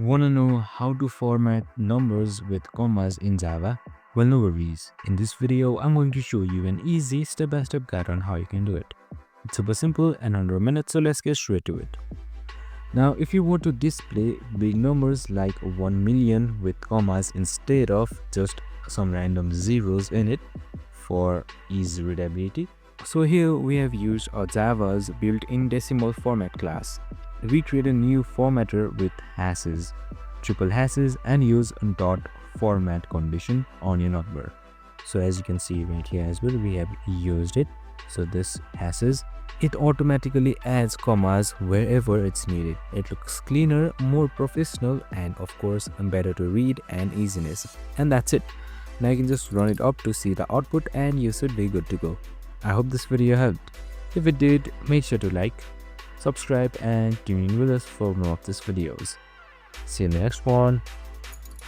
Wanna know how to format numbers with commas in Java? Well, no worries. In this video, I'm going to show you an easy step-by-step guide on how you can do it. It's super simple and under a minute, so let's get straight to it. Now, if you want to display big numbers like 1 million with commas instead of just some random zeros in it for easy readability, so here we have used Java's built-in decimal format class. We create a new formatter with hashes, triple hashes, and use dot format condition on your number. So as you can see right here as well, we have used it. So this hashes, it automatically adds commas wherever it's needed. It looks cleaner, more professional, and of course better to read and easiness. And that's it. Now you can just run it up to see the output and you should be good to go. I hope this video helped. If it did, make sure to like, subscribe, and tune in with us for more of these videos. See you in the next one.